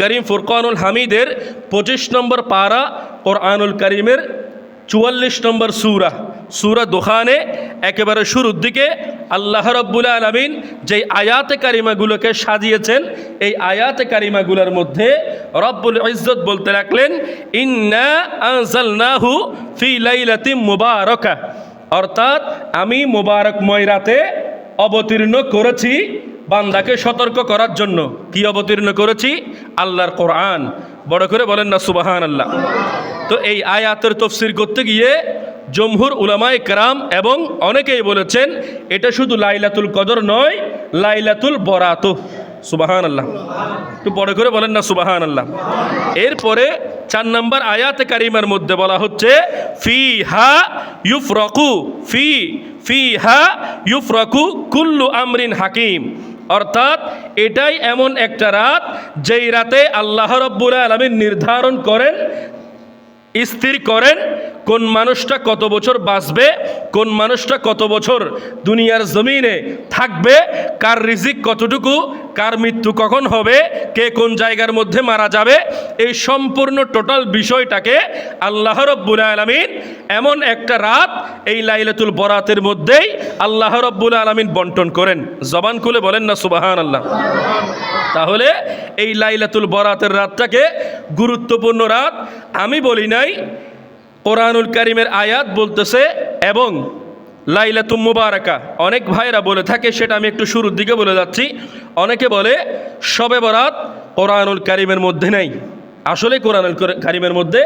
করিম ফুরকানুল হামিদের 25 নম্বর পারা, কোরআনুল করিমের 44 নম্বর সূরা দুখানে একেবারে শুরুর দিকে আল্লাহ রাব্বুল আলামিন যেই আয়াতে কারিমাগুলোকে সাজিয়েছেন, এই আয়াতে কারিমাগুলোর মধ্যে রব্বুল ইজ্জত বলতে লাগলেন, ইন্না আনজালনাহু ফি লাইলাতিন মুবারাকা, অর্থাৎ আমি মুবারকময় রাতে অবতীর্ণ করেছি বান্দাকে সতর্ক করার জন্য। কি অবতীর্ণ করেছি? আল্লাহর কোরআন। বড় করে বলেন না সুবহানাল্লাহ। তো এই আয়াতের তাফসীর করতে গিয়ে জমহুর উলামায়ে কেরাম এবং অনেকেই বলেছেন এটা শুধু লাইলাতুল কদর নয়, লাইলাতুল বরাত। সুবহানাল্লাহ, একটু বড় করে বলেন না সুবহানাল্লাহ। এরপরে 4 নম্বর আয়াতে কারিমার মধ্যে বলা হচ্ছে ফিহা ইউফরাকু কুল্লু আমরিন হাকিম, অর্থাৎ এটাই এমন একটা রাত যেই রাতে আল্লাহ রাব্বুল আলামিন নির্ধারণ করেন, স্থির করেন কোন মানুষটা কত বছর বাঁচবে, কোন মানুষটা কত বছর দুনিয়ার জমিনে থাকবে, কার রিজিক কতটুকু, কার মৃত্যু কখন হবে, কে কোন জায়গার মধ্যে মারা যাবে, এই সম্পূর্ণ টোটাল বিষয়টাকে আল্লাহ রাব্বুল আলামিন এমন একটা রাত এই লাইলাতুল বরাতের মধ্যেই আল্লাহ রাব্বুল আলামিন বন্টন করেন। জবান খুলে বলেন না সুবহানাল্লাহ। তাহলে এই লাইলাতুল বরাতের রাতটাকে গুরুত্বপূর্ণ রাত আমি বলি নাই, কোরআনুল কারিমের আয়াত বলতেছে এবং লাইলাতুল মুবারাকা। অনেক ভাইরা বলে থাকে, সেটা আমি একটু শুরুর দিকে বলে যাচ্ছি। অনেকে বলে শবে বরাত কোরআনুল কারিমের মধ্যে নাই। আসলে কোরআনুল কারিমের মধ্যে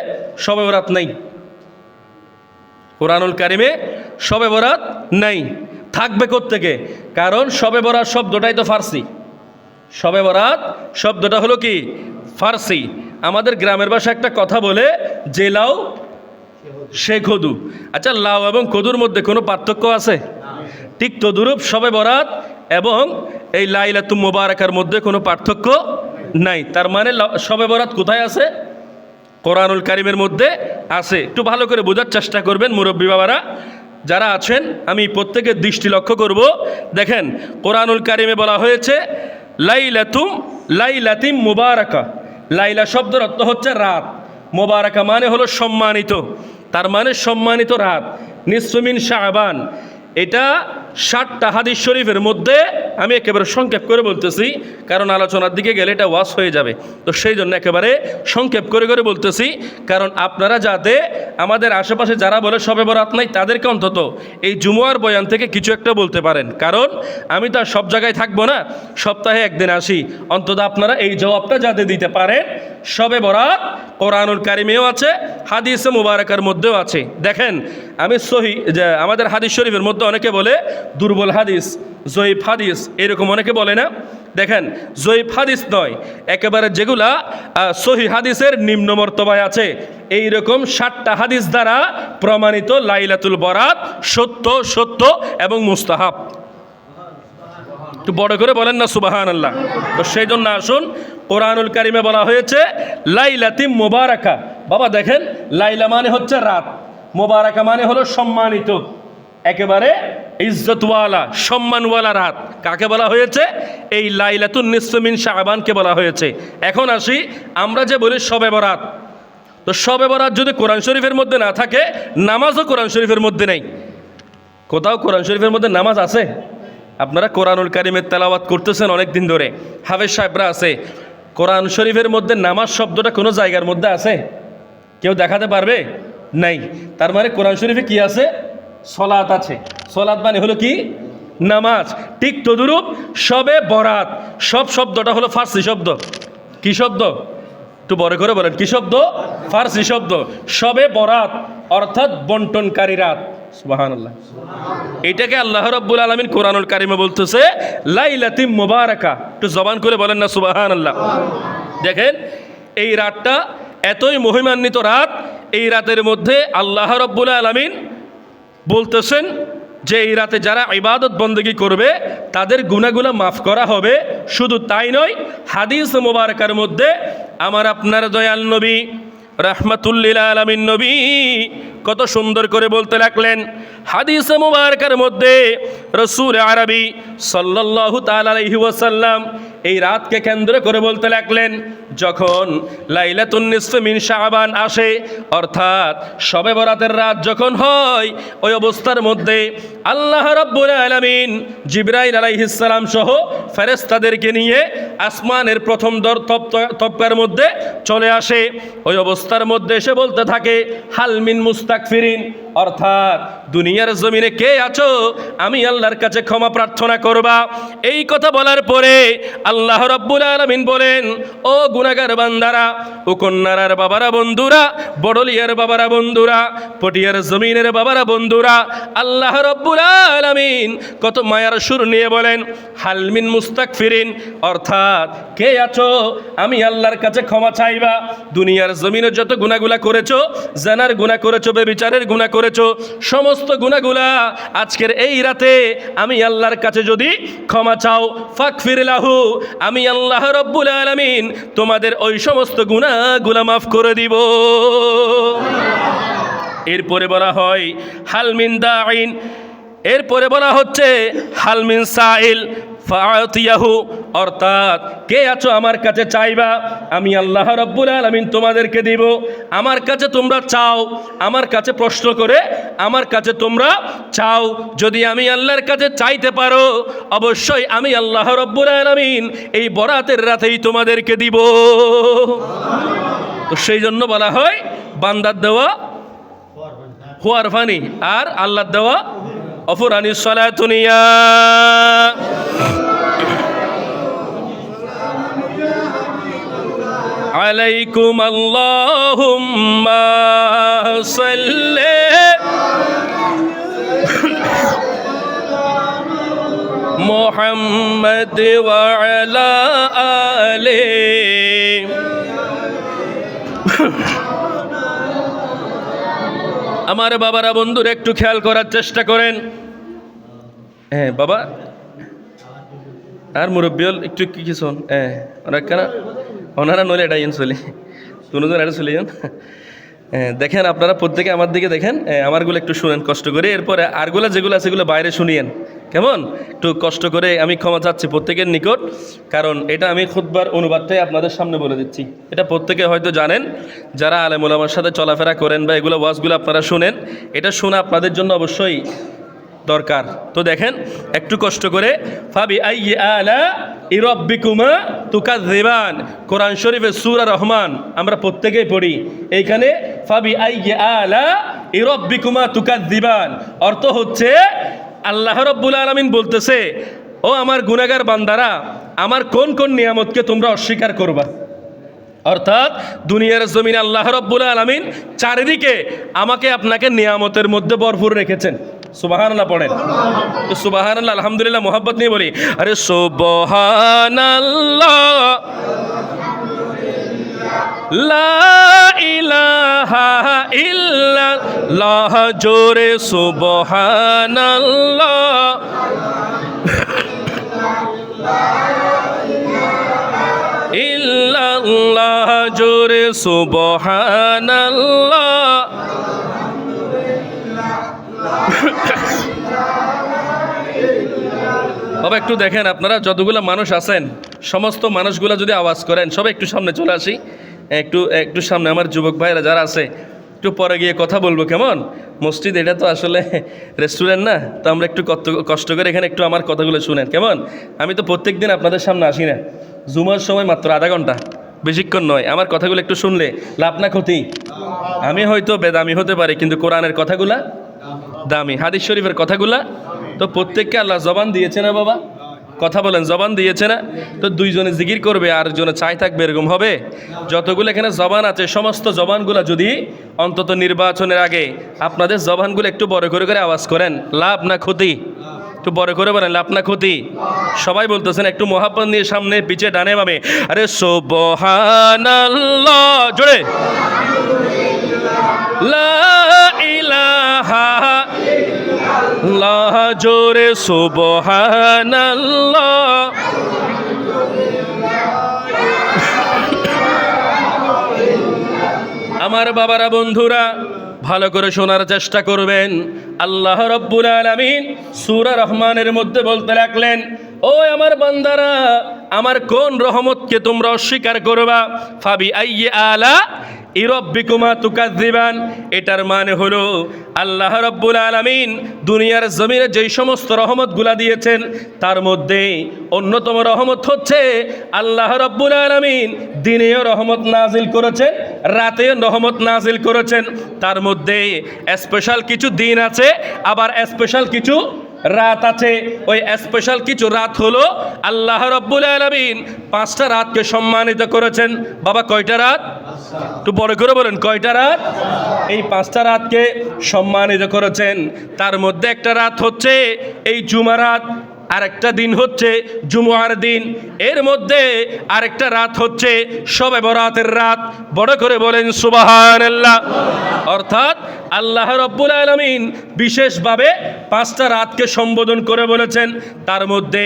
শবে বরাত নাই, কোরআনুল কারিমে শবে বরাত নাই। থাকবে কোত্থেকে? কারণ শবে বরাত শব্দটাই তো ফার্সি। শবে বরাত শব্দটা হলো কি? ফার্সি। আমাদের গ্রামের ভাষা একটা কথা বলে, যে লাউ সে কদু। আচ্ছা, লাউ এবং কদুর মধ্যে কোনো পার্থক্য আছে? ঠিক তদুরূপ শবে বরাত এবং এই লাইলাতুল মুবারাকার মধ্যে কোনো পার্থক্য নাই। তার মানে শবে বরাত কোথায় আছে? কোরআনুল কারিমের মধ্যে আছে। একটু ভালো করে বোঝার চেষ্টা করবেন মুরব্বী বাবারা যারা আছেন, আমি প্রত্যেকের দৃষ্টি লক্ষ্য করব। দেখেন, কোরআনুল কারিমে বলা হয়েছে লাইলাতিম মুবারাকা। লাইলা শব্দের অর্থ হচ্ছে রাত, মুবারাকা মানে হলো সম্মানিত। তার মানে সম্মানিত রাত। নিসফু মিন শাবান, এটা 60টা হাদিস শরীফের মধ্যে আমি একেবারে সংক্ষেপ করে বলতেছি, কারণ আলোচনার দিকে গেলে এটা ওয়াজ হয়ে যাবে। তো সেই জন্য একেবারে সংক্ষেপ করে করে বলতেছি, কারণ আপনারা যাতে আমাদের আশেপাশে যারা বলে শবে বরাত নাই তাদেরকে অন্তত এই জুমুয়ার বয়ান থেকে কিছু একটা বলতে পারেন। কারণ আমি তো আর সব জায়গায় থাকবো না, সপ্তাহে একদিন আসি। অন্তত আপনারা এই জবাবটা যাতে দিতে পারেন, শবে বরাত কোরআনুল কারিমেও আছে, হাদিসে মুবারাকার মধ্যেও আছে। দেখেন, আমি সহি যে আমাদের হাদিস শরীফের মধ্যে অনেকে বলে দুর্বল হাদিস, জয়ীফ হাদিস, এরকম অনেকে বলে না। দেখেন, জয়ীফ হাদিস নয়, একেবারে যেগুলা সহি হাদিসের নিম্ন মর্তবায় আছে, এইরকম 60টা হাদিস দ্বারা প্রমাণিত লাইলাতুল বরাত সত্য এবং মুস্তাহাব। একটু বড় করে বলেন না সুবহানাল্লাহ। তো সেই জন্য আসুন, কোরআনুল কারিমে বলা হয়েছে লাইলাতিম মুবারাকা। বাবা দেখেন, লাইলা মানে হচ্ছে রাত, মুবারাকা মানে হলো সম্মানিত, একেবারে ইজ্জতওয়ালা সম্মানওয়ালা রাত। কাকে বলা হয়েছে? এই লাইলাতুন নিসফু মিন শাবানকে বলা হয়েছে। এখন আসি, আমরা যে বলি শবে বরাত, তো শবে বরাত যদি কোরআন শরীফের মধ্যে না থাকে, নামাজও কোরআন শরীফের মধ্যে নেই। কোথাও কোরআন শরীফের মধ্যে নামাজ আছে? আপনারা কোরআনুল কারিমের তেলাওয়াত করতেছেন অনেক দিন ধরে, হাফেজ সাহেবরা আছে, কোরআন শরীফের মধ্যে নামাজ শব্দটা কোনো জায়গার মধ্যে আছে? কেউ দেখাতে পারবে? নাই। তার মানে কোরআন শরীফে কি আছে? সলাত আছে। সলাত মানে হলো কি? নামাজ। ঠিক তদুরূপ শবে বরাত, সব শব্দটা হলো ফার্সি শব্দ। কি শব্দ? একটু বড় করে বলেন, কি শব্দ? ফার্সি শব্দ। শবে বরাত অর্থাৎ বন্টনকারী রাত। সুবহানাল্লাহ। এটাকে আল্লাহ রাব্বুল আলামিন কোরআনুল কারিমে বলতেছে লাইলাতিম মুবারাকা। একটু জবান করে বলেন না সুবহানাল্লাহ। দেখেন, এই রাতটা এতই মহিমান্বিত রাত, এই রাতের মধ্যে আল্লাহ রাব্বুল আলামিন বলতেছেন যে এই রাতে যারা ইবাদত বন্দেগী করবে তাদের গুনাহগুলো মাফ করা হবে। শুধু তাই নয়, হাদিস মুবারাকার মধ্যে আমার আপনার দয়াল নবী রাহমাতুল লিল আলামিন নবী কত সুন্দর করে বলতে লাগলেন। হাদিসে মুবারকার মধ্যে রাসূল আরবি সাল্লাল্লাহু তাআলা আলাইহি ওয়াসাল্লাম এই রাতকে কেন্দ্র করে বলতে লাগলেন, যখন লাইলাতুন নিসফে মিন শাবান আসে, অর্থাৎ শবে বরাতের রাত যখন হয়, ওই অবস্থার মধ্যে আল্লাহ রাব্বুল আলামিন জিবরাইল আলাইহিস সালাম সহ ফেরেশতাদেরকে নিয়ে আসমানের প্রথম তবকার মধ্যে চলে আসে। ওই অবস্থার মধ্যে এসে বলতে থাকে, হাল মিন মুস্তাগফিরিন, অর্থাৎ দুনিয়ার জমিনে কে আছো আমি আল্লাহর কাছে ক্ষমা প্রার্থনা করবা। এই কথা বলার পরে আল্লাহ রাব্বুল আলামিন বলেন, ও গুনাহগার বান্দারা, ও কন্যার বাবারা বন্ধুরা, বড়লিয়ার বাবারা বন্ধুরা, পটিয়ার জমিনের বাবারা বন্ধুরা, আল্লাহ রাব্বুল আলামিন কত মায়ার সুর নিয়ে বলেন, হাল মিন মুস্তাগফিরিন, অর্থাৎ কে আছো আমি আল্লাহর কাছে ক্ষমা চাইবা। দুনিয়ার জমিনে যত গুনাহগুলা করেছো, জানার গুনাহ করেছো, বেবিচারের গুনাহ করেছো, সমস্ত গুনাহগুলা আজকের এই রাতে আমি আল্লাহর কাছে যদি ক্ষমা চাও, ফাগফির লাহু, আমি আল্লাহ রাব্বুল আলামিন তোমাদের ওই সমস্ত গুনাহগুলা মাফ করে দিব। এরপরে বলা হয় হাল মিন দাইন, এরপরে বলা হচ্ছে হাল মিন সাইল ফাআতিয়াহু, অর্থাৎ কে আছো আমার কাছে চাইবা, আমি আল্লাহ রাব্বুল আলামিন তোমাদেরকে দিব। আমার কাছে তোমরা চাও, আমার কাছে প্রশ্ন করে আমার কাছে তোমরা চাও। যদি আমি আল্লাহর কাছে চাইতে পারো, অবশ্যই আমি আল্লাহ রাব্বুল আলামিন এই বরাতের রাতেই তোমাদেরকে দিব। তো সেই জন্য বলা হয় বান্দার দেওয়া হুয়ার ফানি, আর আল্লাহর দেওয়া অফুরানি সালাতুনিয়া। আলাইকুম আল্লাহুম্মা সাল্লি মুহাম্মাদ ওয়া আলা আলি। আমার বাবারা বন্ধুরা একটু খেয়াল করার চেষ্টা করেন। হ্যাঁ বাবা আর মুরব্বিয়ল একটু কি শোন, হ্যাঁ ওরা কেন ওনারা নইলে এটা ইন চলে দুজন এটা চলে যান। হ্যাঁ দেখেন আপনারা প্রত্যেকে আমার দিকে দেখেন, আমারগুলো একটু শুনেন কষ্ট করে, এরপরে আরগুলো যেগুলো আছে সেগুলো বাইরে শুনিয়েন, কেমন? একটু কষ্ট করে আমি ক্ষমা চাচ্ছি প্রত্যেকের নিকট, কারণ এটা আমি খুতবার অনুবাদটাই আপনাদের সামনে বলে দিচ্ছি। এটা প্রত্যেকে হয়তো জানেন, যারা আলেম ওলামার সাথে চলাফেরা করেন বা এগুলো ওয়াজগুলো আপনারা শুনেন, এটা শোনা আপনাদের জন্য অবশ্যই দরকার। তো দেখেন একটু কষ্ট করে, ফাবি আইয়ি আলা রাব্বিকুমা তুকাযযিবান, কোরআন শরীফের সূরা রহমান আমরা প্রত্যেকেই পড়ি। এইখানে ফাবি আইয়ি আলা রাব্বিকুমা তুকাযযিবান অর্থ হচ্ছে আল্লাহ রাব্বুল আলামিন বলতেছে, ও আমার গুনাহগার বান্দারা, আমার কোন কোন নিয়ামতকে তোমরা অস্বীকার করবা। অর্থাৎ দুনিয়ার জমিনে আল্লাহ রাব্বুল আলামিন চারিদিকে আমাকে আপনাকে নিয়ামতের মধ্যে ভরপুর রেখেছেন। সুবহানাল্লাহ পড়েন, সুবহানাল্লাহ, আলহামদুলিল্লাহ মোহাব্বত নিয়ে বলি, আরে সুবহানাল্লাহ লা ইলাহা ইল্লাল্লাহ, জোরে সুবহানাল্লাহ, ইল্লাল্লাহ, জোরে সুবহানাল্লাহ। বাবা একটু দেখেন, আপনারা যতগুলো মানুষ আছেন সমস্ত মানুষগুলো যদি আওয়াজ করেন, সবাই একটু সামনে চলে আসি, একটু সামনে। আমার যুবক ভাইরা যারা আছে একটু পরে গিয়ে কথা বলবো, কেমন? মসজিদ এটা তো আসলে রেস্টুরেন্ট না, তো আমরা একটু কষ্ট করে এখানে একটু আমার কথাগুলো শুনেন, কেমন? আমি তো প্রত্যেক দিন আপনাদের সামনে আসি না, জুমার সময় মাত্র আধা ঘন্টা, বেশিক্ষণ নয়। আমার কথাগুলো একটু শুনলে লাভ না ক্ষতি? আমি হয়তো বেদামি হতে পারি, কিন্তু কোরআনের কথাগুলা দামি, হাদিস শরীফের কথাগুলা তো প্রত্যেককে আল্লাহ জবান দিয়েছে না বাবা? কথা বলেন, জবান দিয়েছে না? তো দুইজনে জিকির করবে আর জনে চাই থাকবে, এরকম হবে? যতগুলো এখানে জবান আছে সমস্ত জবানগুলা যদি অন্তত নির্বাচনের আগে আপনাদের জবানগুলো একটু বড় করে করে আওয়াজ করেন, লাভ না ক্ষতি? একটু বড় করে বলেন, লাভ না ক্ষতি? সবাই বলতেছেন, একটু মোহাব্বত নিয়ে সামনে পিছে ডানে বামে, আরে সুবহানাল্লাহ, জোরে লা ইলাহা ইল্লাল্লাহ, জোরে সুবহানাল্লাহ। আমার বাবারা বন্ধুরা, ভালো করে শোনার চেষ্টা করবেন। আল্লাহ রাব্বুল আলামিন সূরা রহমানের মধ্যে বলতে লাগলেন, ও আমার বান্দারা, আমার কোন রহমতকে তোমরা অস্বীকার করবা? ফাবি আইয়ি আলা ইরাব্বিকুমা তুকাযযিবান। এটার মানে হলো আল্লাহ রাব্বুল আলামিন দুনিয়ার জমিনে যেই সমস্ত রহমতগুলা দিয়েছেন তার মধ্যে অন্যতম রহমত হচ্ছে আল্লাহ রাব্বুল আলামিন দিনেও রহমত নাজিল করেছেন, রাতেও রহমত নাজিল করেছেন। তার মধ্যে স্পেশাল কিছু দিন আছে, আবার স্পেশাল কিছু রাত আছে। ওই স্পেশাল কিছু রাত হলো আল্লাহ রাব্বুল আলামিন 5টা রাতকে সম্মানিত করেছেন। বাবা, কয়টা রাত? একটু বড় করে বলেন, কয়টা রাত? এই 5টা রাতকে সম্মানিত করেছেন। তার মধ্যে একটা রাত হচ্ছে এই জুমা রাত, আরেকটা দিন হচ্ছে জুমুয়ার দিন, এর মধ্যে আরেকটা রাত হচ্ছে শবে বরাতের রাত। বড় করে বলেন সুবহানাল্লাহ। অর্থাৎ আল্লাহ রাব্বুল আলামিন বিশেষভাবে 5টা রাতকে সম্বোধন করে বলেছেন। তার মধ্যে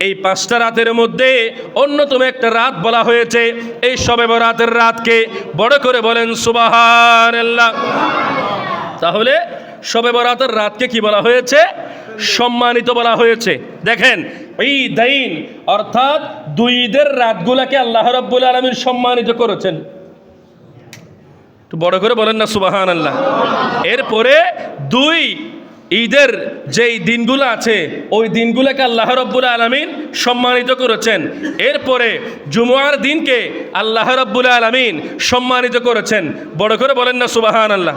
এই 5টা রাতের মধ্যে অন্যতম একটা রাত বলা হয়েছে এই শবে বরাতের রাতকে। বড় করে বলেন সুবহানাল্লাহ। তাহলে শবে বরাতের রাতকে কি বলা হয়েছে? সম্মানিত বলা হয়েছে। দেখেন, ঈদাইন অর্থাৎ 2 ঈদের রাতগুলাকে আল্লাহ রাব্বুল আলামিন সম্মানিত করেছেন। একটু বড় করে বলেন না সুবহানাল্লাহ। এরপরে 2 ঈদের যেই দিনগুলো আছে ওই দিনগুলোকে আল্লাহ রাব্বুল আলামিন সম্মানিত করেছেন। এরপরে জুমুয়ার দিনকে আল্লাহ রাব্বুল আলামিন সম্মানিত করেছেন। বড় করে বলেন না সুবহানাল্লাহ।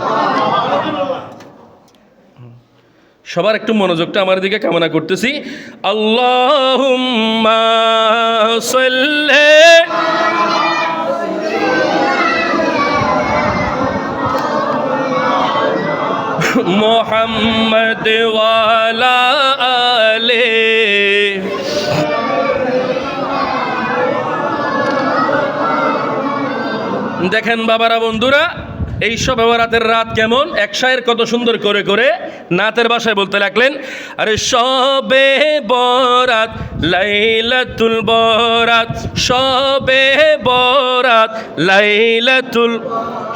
সবার একটু মনোযোগটা আমার দিকে কামনা করতেছি। আল্লাহুম্মা সাল্লি মুহাম্মাদ ওয়া আলা আলি। দেখেন বাবারা, বন্ধুরা, এই শবে বরাতের রাত কেমন এক শায়ের কত সুন্দর করে করে নাতের ভাষায় বলতে লাগলেন, আরে শবে বরাত লাইলাতুল বরাত, শবে বরাত লাইলাতুল।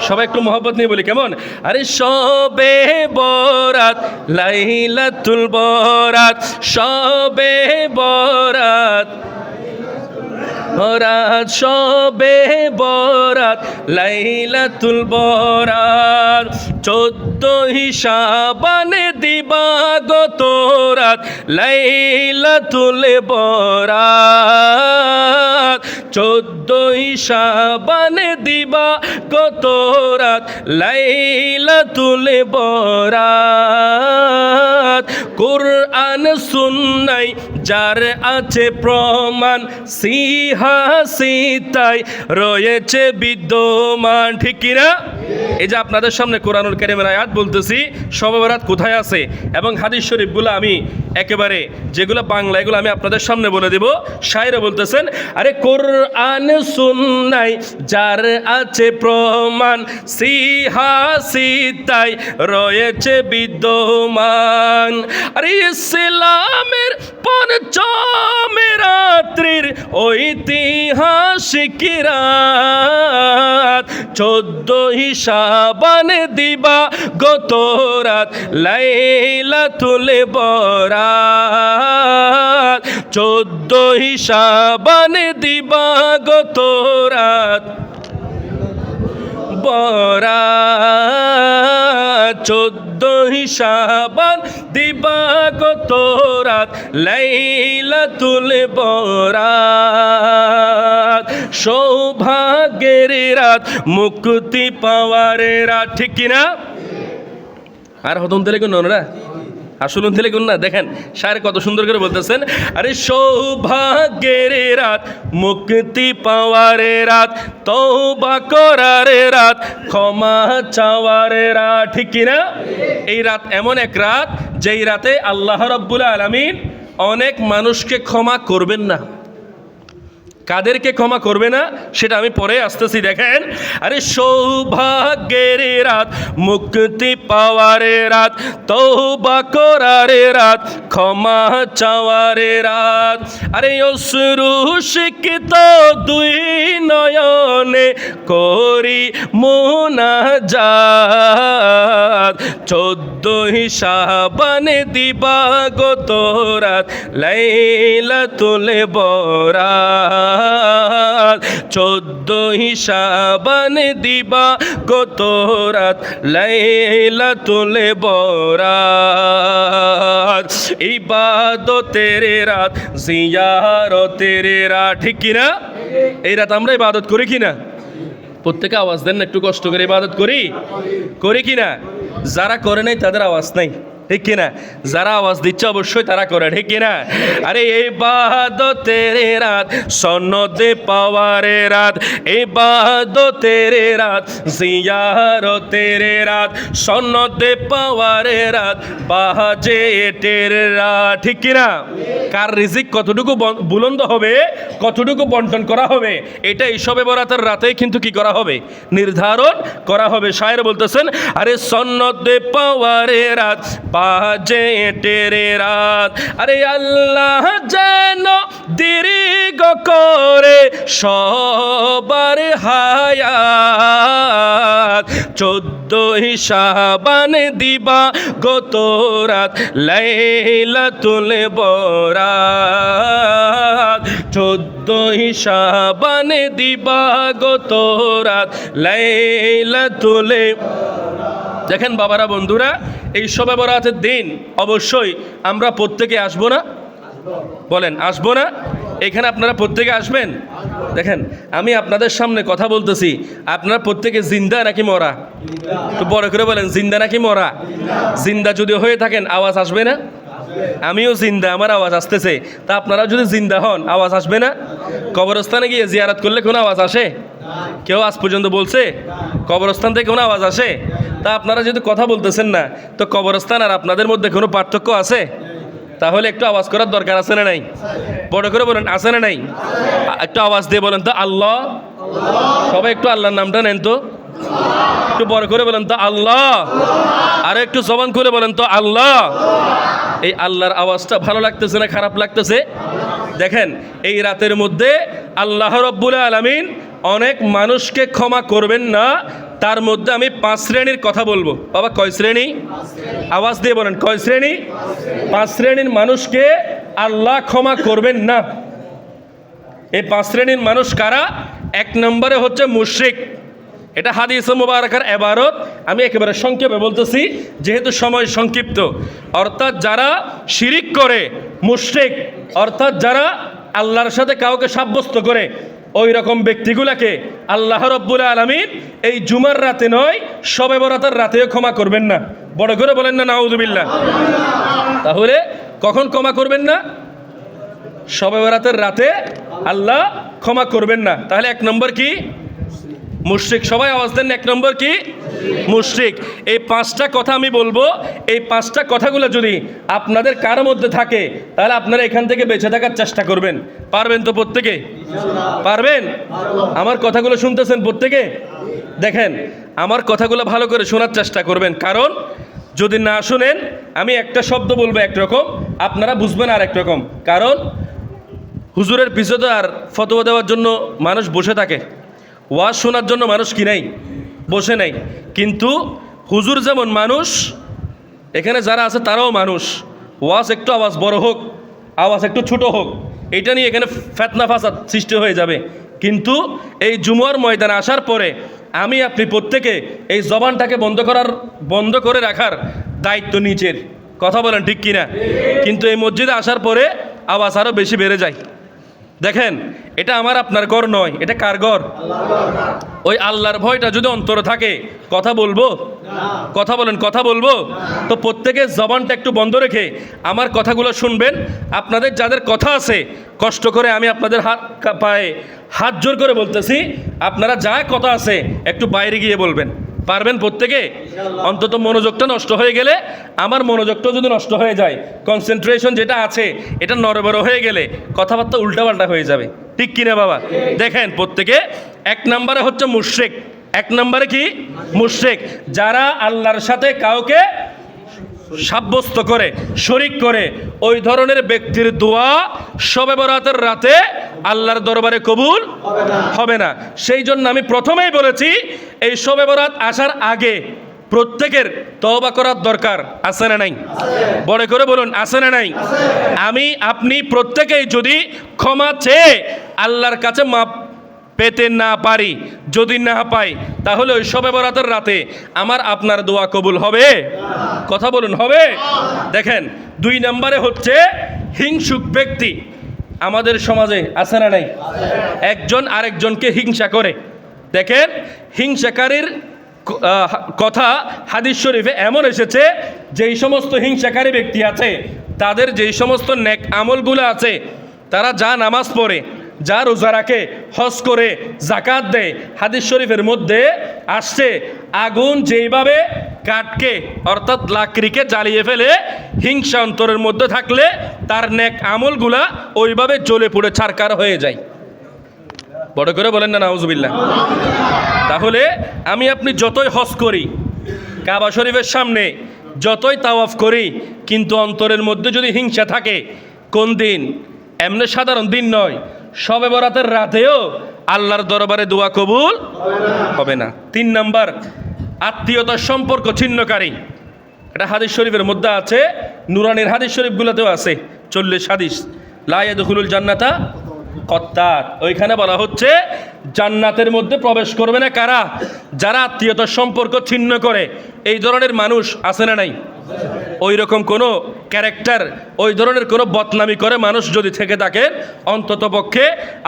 সবাই একটু মহব্বত নিয়ে বলি, কেমন? আরে শবে বরাত লাইলাতুল বরাত, শবে বরাত বরাত, শবে বরাত লাইলাতুল বরাত। 14 শাবানে দিবাগত রাত লাইলাতুল বরাত, 14 শাবানে দিবাগত রাত লাইলাতুল বরাত। কুরআন সুন্নাহ যার আছে প্রমাণ, সিহাসিতায় রয়েছে বিদ্যমান, ঠিক কিনা? এই যে আপনাদের সামনে কোরআনুল কারীমের আয়াত বলতেছি, শবে বরাত কোথায় আছে এবং হাদিস শরীফগুলো আমি একেবারে যেগুলো বাংলা এগুলো আমি আপনাদের সামনে বলে দেব। শায়েরে বলতেছেন, আরে কোরআন সুন্নাহ যার আছে প্রমাণ, সিহাসিতায় রয়েছে বিদ্যমান। আরে ইসলামের পঞ্চম রাত্রির ঐতিহাসিক রাত, 14 শাবানে দিবাগত রাত লাইলাতুল বরাত, 14 শাবানে দিবাগত রাত বরাত, 14 শাবান দিবাগত রাত লাইলাতুল বরাত। সৌভাগ্যের রাত, মুক্তি পাওয়ার রাত, ঠিক কিনা? আর হতন দিলে কোন না আসলে দিলে কোন না। দেখেন শায়ের কত সুন্দর করে বলতেছেন, আরে সৌভাগ্যের রাত, মুক্তি পাওয়ার রাত, তওবা করার রাত, ক্ষমা চাওয়ার রাত, ঠিক কিনা? এই রাত এমন এক রাত যেই রাতে আল্লাহ রাব্বুল আলামিন অনেক মানুষকে ক্ষমা করবেন না। কাদেরকে ক্ষমা করবে না সেটা আমি পরে আসতেছি। দেখেন, আরে সৌভাগ্যের রাত, মুক্তি পাওয়ার রাত, তওবা করার রাত, ক্ষমা চাওয়ার রাত। আরে অশ্রু সিক্ত দুই নয়নে করি মুনাজাত, 14 শাবান দিবাগত রাত, লাইলাতুল বরাত, 14 শাবান দিবাগত রাত, লাইলাতুল বরাত। ইবাদতের রাত, জিয়ারতের রাত, ঠিক কিনা? এই রাত আমরা ইবাদত করি কিনা? প্রত্যেকে আওয়াজ দেন না, একটু কষ্ট করে ইবাদত করি কিনা? যারা করে নাই তাদের আওয়াজ নাই, ঠিক কিনা? যারা আওয়াজ দিচ্ছে অবশ্যই তারা করে, ঠিক কিনা? আরে ইবাদতের রাত, সনদে পাওয়ার রাত, ইবাদতের রাত, জিয়ারতের রাত, সনদে পাওয়ার রাত, বাজেটের রাত, ঠিক কিনা? কার রিজিক কতটুকু বুলন্দ হবে, কতটুকু বন্টন করা হবে, এটা এই শবে বরাতের রাতেই কিন্তু কি করা হবে, নির্ধারণ করা হবে। শায়ের বলতেছেন, আরে সনদে পাওয়ার রাত, বাজেটের রাত, আরে আল্লাহ যেন দীর্ঘ করে সবার হায়াত, 14 শাবান দিবাগত রাত, লাইলাতুল বরাত, 14 শাবান দিবাগত রাত, লাইলাতুল। দেখেন বাবারা, বন্ধুরা, এই শবে বরাতের দিন অবশ্যই আমরা প্রত্যেকে আসবো না? বলেন, আসবো না? এখানে আপনারা প্রত্যেকে আসবেন? দেখেন, আমি আপনাদের সামনে কথা বলতেছি, আপনারা প্রত্যেকে জিন্দা নাকি মরা? একটু বড় করে বলেন, জিন্দা নাকি মরা? জিন্দা যদি হয়ে থাকেন আওয়াজ আসবে না? আমিও জিন্দা, আমার আওয়াজ আসতেছে। তা আপনারা যদি জিন্দা হন আওয়াজ আসবে না? কবরস্থানে গিয়ে জিয়ারত করলে কোনো আওয়াজ আসে? কেউ আজ পর্যন্ত বলছে কবরস্থান থেকে কোনো আওয়াজ আসে? তা আপনারা যদি কথা বলতেছেন না, তো কবরস্থান আর আপনাদের মধ্যে কোনো পার্থক্য আছে? তাহলে একটু আওয়াজ করার দরকার আছে না নাই? বড় করে বলেন, আছে না নাই? একটু আওয়াজ দিয়ে বলেন তো আল্লাহ। সবাই একটু আল্লাহর নামটা নেন তো, একটু বড় করে বলেন তো আল্লাহ। আর একটু জবান করে বলেন তো আল্লাহ। এই আল্লাহর আওয়াজটা ভালো লাগতেছে না খারাপ লাগতেছে? দেখেন, এই রাতের মধ্যে আল্লাহ রব্বুল আলামিন অনেক মানুষকে ক্ষমা করবেন না। তার মধ্যে আমি 5 শ্রেণীর কথা বলবো। বাবা, কয় শ্রেণী? আওয়াজ দিয়ে বলেন, কয় শ্রেণী? 5 শ্রেণীর মানুষকে আল্লাহ ক্ষমা করবেন না। এই 5 শ্রেণীর মানুষ কারা? 1 নম্বরে হচ্ছে মুশরিক। এটা হাদিস মুবারাকার ইবারত, আমি একেবারে সংক্ষেপে বলতেছি যেহেতু সময় সংক্ষিপ্ত। অর্থাৎ যারা শিরিক করে, মুশরিক, অর্থাৎ যারা আল্লাহর সাথে কাউকে সাব্যস্ত করে, ওই রকম ব্যক্তিগুলাকে আল্লাহ রব্বুল আলামিন এই জুমার রাতে নয়, শবে বরাতের রাতেও ক্ষমা করবেন না। বড় করে বলেন না নাউযুবিল্লাহ। তাহলে কখন ক্ষমা করবেন না? শবে বরাতের রাতে আল্লাহ ক্ষমা করবেন না। তাহলে 1 নম্বর কি? মুশরিক। সবাই আওয়াজ দেন, 1 নম্বর কি? মুশরিক। এই 5টা কথা আমি বলবো, এই 5টা কথাগুলো যদি আপনাদের কার মধ্যে থাকে তাহলে আপনারা এখান থেকে বেঁচে থাকার চেষ্টা করবেন। পারবেন তো প্রত্যেকে? পারবেন? আমার কথাগুলো শুনতেছেন প্রত্যেকে? দেখেন, আমার কথাগুলো ভালো করে শোনার চেষ্টা করবেন, কারণ যদি না শুনেন আমি একটা শব্দ বলবো একরকম, আপনারা বুঝবেন আর একরকম। কারণ হুজুরের পিছনে আর ফতোয়া দেওয়ার জন্য মানুষ বসে থাকে, ওয়াজ শোনার জন্য মানুষ কি নাই? বসে নাই। কিন্তু হুজুর যেমন মানুষ, এখানে যারা আছে তারাও মানুষ। ওয়াজ একটু আওয়াজ বড় হোক, আওয়াজ একটু ছোট হোক, এটা নিয়ে এখানে ফেতনা ফাসাদ সৃষ্টি হয়ে যাবে। কিন্তু এই জুমার ময়দানে আসার পরে আমি আপনি প্রত্যেকে এই জবানটাকে বন্ধ করে রাখার দায়িত্ব নিচের। কথা বলেন ঠিক কিনা? কিন্তু এই মসজিদে আসার পরে আওয়াজ আরও বেশি বেড়ে যায়। দেখেন, এটা আমার আপনার ঘর নয়, এটা কার ঘর? ওই আল্লাহর ভয়টা যদি অন্তরে থাকে কথা বলবো? কথা বলেন, কথা বলবো? তো প্রত্যেকে জবানটা একটু বন্ধ রেখে আমার কথাগুলো শুনবেন। আপনাদের যাদের কথা আছে, কষ্ট করে আমি আপনাদের পায়ে হাত জোর করে বলতেছি, আপনারা যা কথা আছে একটু বাইরে গিয়ে বলবেন। পারবেন প্রত্যেকে? অন্তত মনোযোগটা নষ্ট হয়ে গেলে, আমার মনোযোগটা যদি নষ্ট হয়ে যায়, কনসেন্ট্রেশন যেটা আছে এটা নড়বড় হয়ে গেলে কথাবার্তা উল্টাপাল্টা হয়ে যাবে, ঠিক কিনা বাবা? দেখেন প্রত্যেকে, 1 নম্বরে হচ্ছে মুশরিক। 1 নম্বরে কি? মুশরিক। যারা আল্লাহর সাথে কাউকে সাব্যস্ত করে, শরিক করে, ওই ধরনের ব্যক্তির দোয়া শবে বরাতের রাতে আল্লাহর দরবারে কবুল হবে না। সেই জন্য আমি প্রথমেই বলেছি, এই শবে বরাত আসার আগে প্রত্যেকের তওবা করার দরকার আছে না নাই? বড় করে বলুন, আছে না নাই? আমি আপনি প্রত্যেকেই যদি ক্ষমা চেয়ে আল্লাহর কাছে মাপ পেতে না পারি, যদি না পাই, তাহলে ওই শবে বরাতের রাতে আমার আপনার দোয়া কবুল হবে? কথা বলুন, হবে? দেখেন 2 নম্বরে হচ্ছে হিংসুক ব্যক্তি। আমাদের সমাজে আছে না নাই? একজন আরেকজনকে হিংসা করে। দেখেন হিংসাকারীর কথা হাদিস শরীফে এমন এসেছে, যেই সমস্ত হিংসাকারী ব্যক্তি আছে তাদের যেই সমস্ত নেক আমলগুলো আছে, তারা যা নামাজ পড়ে, যা রোজা রাখে, হজ করে, জাকাত দেয়, হাদিস শরীফের মধ্যে আসছে আগুন যেইভাবে কাঠকে অর্থাৎ লাকড়িকে জ্বালিয়ে ফেলে, হিংসা অন্তরের মধ্যে থাকলে তার নেক আমলগুলা ওইভাবে জ্বলে পুড়ে ছারখার হয়ে যায়। বড় করে বলেন না নাউজুবিল্লাহ। তাহলে আমি আপনি যতই হজ করি, কাবা শরীফের সামনে যতই তাওয়াফ করি, কিন্তু অন্তরের মধ্যে যদি হিংসা থাকে, কোন দিন? এমনি সাধারণ দিন নয়, শবে বরাতের রাতেও আল্লাহর দরবারে দোয়া কবুল হবে না। 3 নাম্বার, আত্মীয়তার সম্পর্ক ছিন্নকারী। এটা হাদিস শরীফের মধ্যে আছে, নুরানির হাদিস শরীফগুলোতেও আছে, 40 হাদিস। লা ইয়াদখুলুল জান্নাতা কত্তাত। ওইখানে বলা হচ্ছে জান্নাতের মধ্যে প্রবেশ করবে না কারা? যারা আত্মীয়তার সম্পর্ক ছিন্ন করে। এই ধরনের মানুষ আছে না নাই? ওই রকম কোনো ক্যারেক্টার, ওই ধরনের কোনো বদনামি করে মানুষ যদি থেকে থাকেন, অন্তত পক্ষে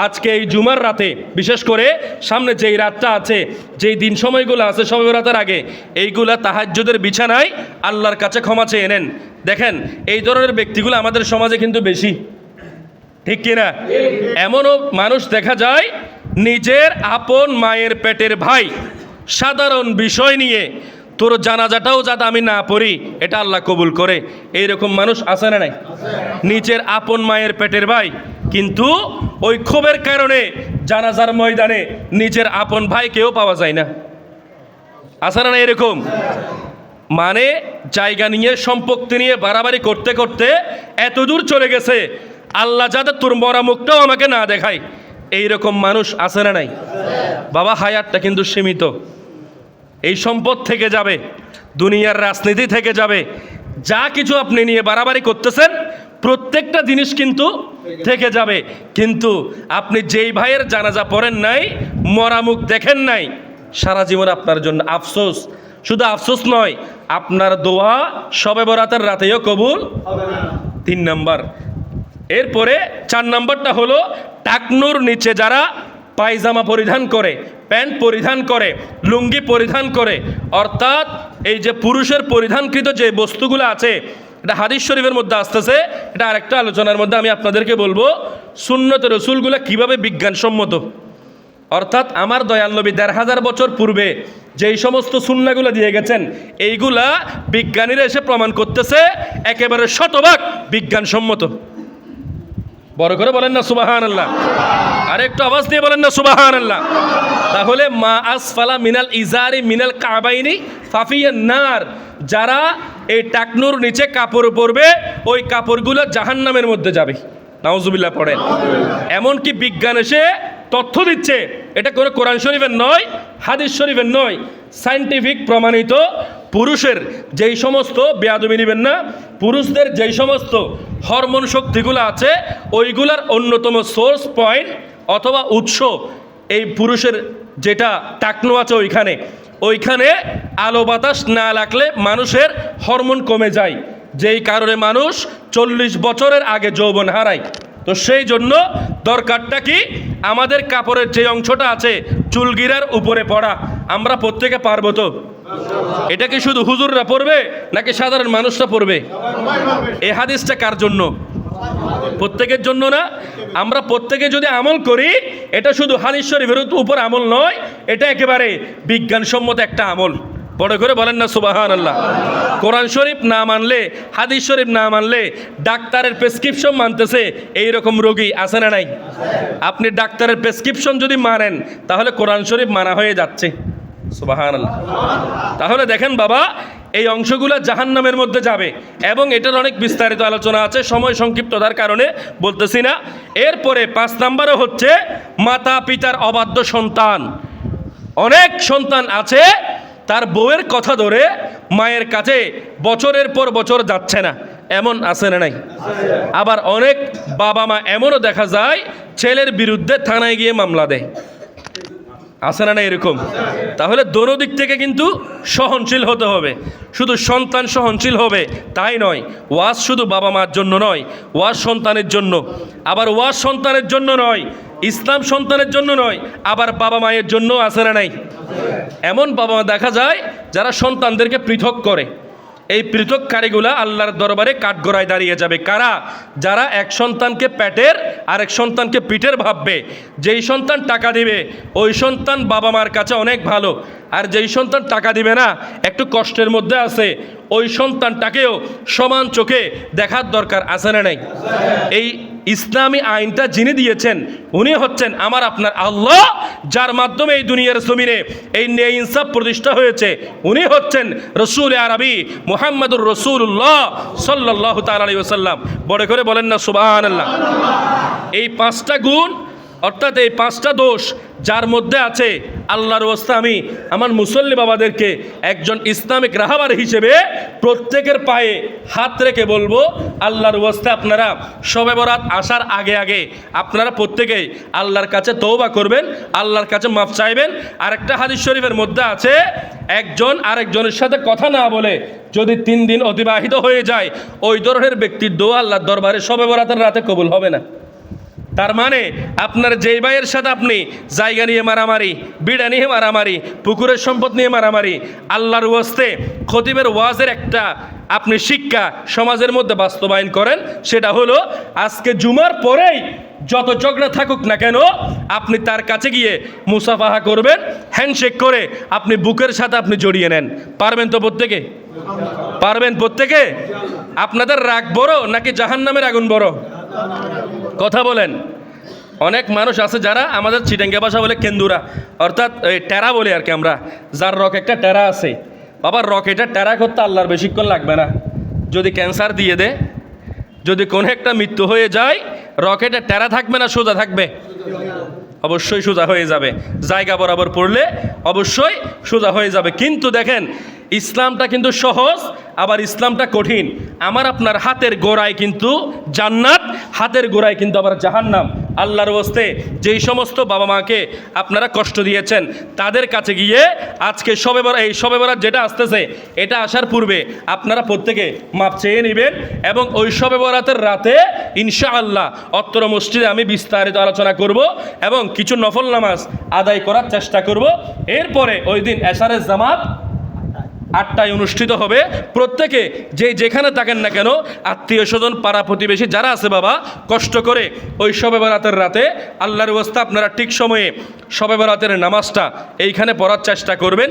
আজকে এই জুমার রাতে, বিশেষ করে সামনে যেই রাতটা আছে, যেই দিন সময়গুলো আছে শবে বরাতের আগে, এইগুলা তাহাজ্জুদের বিছানায় আল্লাহর কাছে ক্ষমা চেয়ে নেন। দেখেন এই ধরনের ব্যক্তিগুলো আমাদের সমাজে কিন্তু বেশি, ঠিক কিনা? এমনও মানুষ দেখা যায় নিজের আপন মায়ের পেটের ভাই, সাধারণ বিষয় নিয়ে তোর জানাজাটাও যাতে আমি না পড়ি, এটা আল্লাহ কবুল করে, এইরকম মানুষ আছে না নাই? নিজের আপন মায়ের পেটের ভাই, কিন্তু ওই ক্ষোভের কারণে জানাজার ময়দানে নিজের আপন ভাই কেউ পাওয়া যায় না। আছে না এরকম? মানে জায়গা নিয়ে, সম্পত্তি নিয়ে বাড়াবাড়ি করতে করতে এত দূর চলে গেছে, আল্লাহ যাতে তোর মরা মুখটাও আমাকে না দেখায়, এইরকম মানুষ আছে না নাই? বাবা হায়াতটা কিন্তু সীমিত, এই সম্পদ থেকে যাবে, দুনিয়ার রাজনীতি থেকে যাবে, যা কিছু আপনি নিয়ে বাড়াবাড়ি করতেছেন প্রত্যেকটা জিনিস কিন্তু থেকে যাবে। কিন্তু আপনি যেই ভাইয়ের জানাজা পড়েন নাই, মরা মুখ দেখেন নাই, সারা জীবন আপনার জন্য আফসোস। শুধু আফসোস নয়, আপনার দোয়া শবে বরাতের রাতেও কবুল হবে না। 3 নাম্বার। এরপরে 4 নাম্বারটা হলো টাকনুর নিচে যারা পায়জামা পরিধান করে, প্যান্ট পরিধান করে, লুঙ্গি পরিধান করে, অর্থাৎ এই যে পুরুষের পরিধানকৃত যে বস্তুগুলো আছে, এটা হাদিস শরীফের মধ্যে আসতেছে। এটা আরেকটা আলোচনার মধ্যে আমি আপনাদেরকে বলবো, সুন্নতে রসুলগুলো কিভাবে বিজ্ঞানসম্মত। অর্থাৎ আমার দয়াল নবী 1500 বছর পূর্বে যেই সমস্ত সুন্নাগুলো দিয়ে গেছেন, এইগুলা বিজ্ঞানীরা এসে প্রমাণ করতেছে একেবারে শতভাগ বিজ্ঞানসম্মত। বড় করে বলেন না সুবহানাল্লাহ। আর একটু আওয়াজ দিয়ে বলেন না সুবহানাল্লাহ। তাহলে মা আসফালা মিনাল ইজারি মিনাল কাবাইনি ফাফিয়ান নার, যারা এই টাকনুর নিচে কাপড় পরবে, ওই কাপড়গুলো জাহান্নামের মধ্যে যাবে। নাউজুবিল্লাহ পড়েন। এমনকি বিজ্ঞান এসে তথ্য দিচ্ছে, এটা কোনো কোরআন শরীফের নয়, হাদিস শরীফের নয়, সায়েন্টিফিক প্রমাণিত। পুরুষের যেই সমস্ত, বেয়াদবি নেবেন না, পুরুষদের যেই সমস্ত হরমোন শক্তিগুলো আছে, ওইগুলার অন্যতম সোর্স পয়েন্ট অথবা উৎস এই পুরুষের যেটা টাকনু আছে, ওইখানে আলো বাতাস না লাগলে মানুষের হরমোন কমে যায়, যেই কারণে মানুষ 40 বছরের আগে যৌবন হারায়। তো সেই জন্য দরকারটা কি, আমাদের কাপড়ের যে অংশটা আছে চুলগিরার উপরে পড়া, আমরা প্রত্যেকে পারবো তো? এটা কি শুধু হুজুররা পড়বে নাকি সাধারণ মানুষরা পড়বে? এই হাদিসটা কার জন্য? প্রত্যেকের জন্য না? আমরা প্রত্যেকে যদি আমল করি, এটা শুধু হাদিস শরীফের উপর আমল নয়, এটা একেবারে বিজ্ঞানসম্মত একটা আমল। বড় করে বলেন না সুবহানাল্লাহ। কোরআন শরীফ না মানলে, হাদিস শরীফ না মানলে ডাক্তারের প্রেসক্রিপশন মানতেছে এইরকম রোগী আছে না নাই? আপনি ডাক্তারের প্রেসক্রিপশন যদি মানেন তাহলে কোরআন শরীফ মানা হয়ে যাচ্ছে। সুবহানাল্লাহ। তাহলে দেখেন বাবা, এই অংশগুলো জাহান্নামের মধ্যে যাবে এবং এটার অনেক বিস্তারিত আলোচনা আছে, সময় সংক্ষিপ্ততার কারণে বলতেছি না। এরপরে 5 নম্বরে হচ্ছে মাতা পিতার অবাধ্য সন্তান। অনেক সন্তান আছে তার বউয়ের কথা ধরে মায়ের কাছে বছরের পর বছর যাচ্ছে না, এমন আছে না নাই? আবার অনেক বাবা মা এমনও দেখা যায় ছেলের বিরুদ্ধে থানায় গিয়ে মামলা দেয়, আছে না না এরকম? তাহলে দোনো দিক থেকে কিন্তু সহনশীল হতে হবে। শুধু সন্তান সহনশীল হবে তাই নয়, ওয়াজ শুধু বাবা মার জন্য নয়, ওয়াজ সন্তানের জন্য। আবার ওয়াজ সন্তানের জন্য নয়, ইসলাম সন্তানের জন্য নয়, আবার বাবা মায়ের জন্য আছে না নাই? এমন বাবা মা দেখা যায় যারা সন্তানদেরকে পৃথক করে। এই পৃথককারীগুলা আল্লাহর দরবারে কাঠগড়ায় দাঁড়িয়ে যাবে। কারা? যারা এক সন্তানকে পেটের আরেক সন্তানকে পিঠের ভাববে। যেই সন্তান টাকা দিবে ওই সন্তান বাবা মার কাছে অনেক ভালো, আর যেই সন্তান টাকা দিবে না, একটু কষ্টের মধ্যে আছে, ওই সন্তানটাকেও সমান চোখে দেখার দরকার আছে না নাই? এই ইসলামী আইনটা যিনি দিয়েছেন উনি হচ্ছেন আমার আপনার আল্লাহ, যার মাধ্যমে এই দুনিয়ার জমিনে এই ন্যায় ইনসাফ প্রতিষ্ঠা হয়েছে। উনি হচ্ছেন রসুল আরবি মুহাম্মদুর রাসূলুল্লাহ সাল্লাল্লাহু তাআলা আলাইহি ওয়াসাল্লাম। বড় করে বলেন না সুবহানাল্লাহ। এই 5টা গুণ অর্থাৎ এই 5টা দোষ যার মধ্যে আছে, আল্লাহর ওয়াস্তে আমি আমার মুসল্লি বাবাদেরকে একজন ইসলামিক রাহবার হিসেবে প্রত্যেকের পায়ে হাত রেখে বলবো, আল্লাহর ওয়াস্তে আপনারা শবে বরাত আসার আগে আগে আপনারা প্রত্যেকেই আল্লাহর কাছে তওবা করবেন, আল্লাহর কাছে মাফ চাইবেন। আরেকটা হাদিস শরীফের মধ্যে আছে, একজন আরেকজনের সাথে কথা না বলে যদি 3 দিন অতিবাহিত হয়ে যায়, ওই ধরনের ব্যক্তির দোয়া আল্লাহর দরবারে শবে বরাতের রাতে কবুল হবে না। তার মানে আপনার যেই ভাইয়ের সাথে আপনি জায়গা নিয়ে মারামারি, বিড়া নিয়ে মারামারি, পুকুরের সম্পদ নিয়ে মারামারি, আল্লাহর ওয়াস্তে খতিবের ওয়াজের একটা আপনি শিক্ষা সমাজের মধ্যে বাস্তবায়ন করেন, সেটা হলো আজকে জুমার পরেই যত ঝগড়া থাকুক না কেন আপনি তার কাছে গিয়ে মুসাফাহা করবেন, হ্যান্ডশেক করে আপনি বুকের সাথে আপনি জড়িয়ে নেন। পারবেন তো প্রত্যেকে? পারবেন প্রত্যেকে? আপনাদের রাগ বড় নাকি জাহান্নামের আগুন বড়? কথা বলেন। অনেক মানুষ আছে যারা আমাদের চিটাঙ্গা ভাষা বলে কেন্দুরা, অর্থাৎ টেরা বলে আর কি আমরা, যার রক একটা টেরা আছে। বাবা রকেটা টেরা করতে আল্লাহর বেশিক্ষণ লাগবে না। যদি ক্যান্সার দিয়ে দেয়, যদি কোনো একটা মৃত্যু হয়ে যায়, রকেটে টেরা থাকবে না সোজা থাকবে? অবশ্যই সোজা হয়ে যাবে। জায়গা বরাবর পড়লে অবশ্যই সোজা হয়ে যাবে। কিন্তু দেখেন ইসলামটা কিন্তু সহজ, আবার ইসলামটা কঠিন। আমার আপনার হাতের গোড়ায় কিন্তু জান্নাত, হাতের গোড়ায় কিন্তু আবার জাহান্নাম। আল্লাহর ওয়াস্তে যেই সমস্ত বাবা মাকে আপনারা কষ্ট দিয়েছেন তাদের কাছে গিয়ে আজকে এই শবে বরাত যেটা আসতেছে, এটা আসার পূর্বে আপনারা প্রত্যেকে মাপ চেয়ে নেবেন এবং ওই শবে বরাতের রাতে ইনশাআল্লাহ অত্র মসজিদে আমি বিস্তারিত আলোচনা করব এবং কিছু নফল নামাজ আদায় করার চেষ্টা করব। এরপরে ওই দিন এশারের জামাত 8টায় অনুষ্ঠিত হবে। প্রত্যেকে যেখানে থাকেন না কেন, আত্মীয় স্বজন পাড়া প্রতিবেশী যারা আছে বাবা, কষ্ট করে ওই শবে বরাতের রাতে আল্লাহর ওয়াস্তে আপনারা ঠিক সময়ে শবে বরাতের নামাজটা এইখানে পড়ার চেষ্টা করবেন।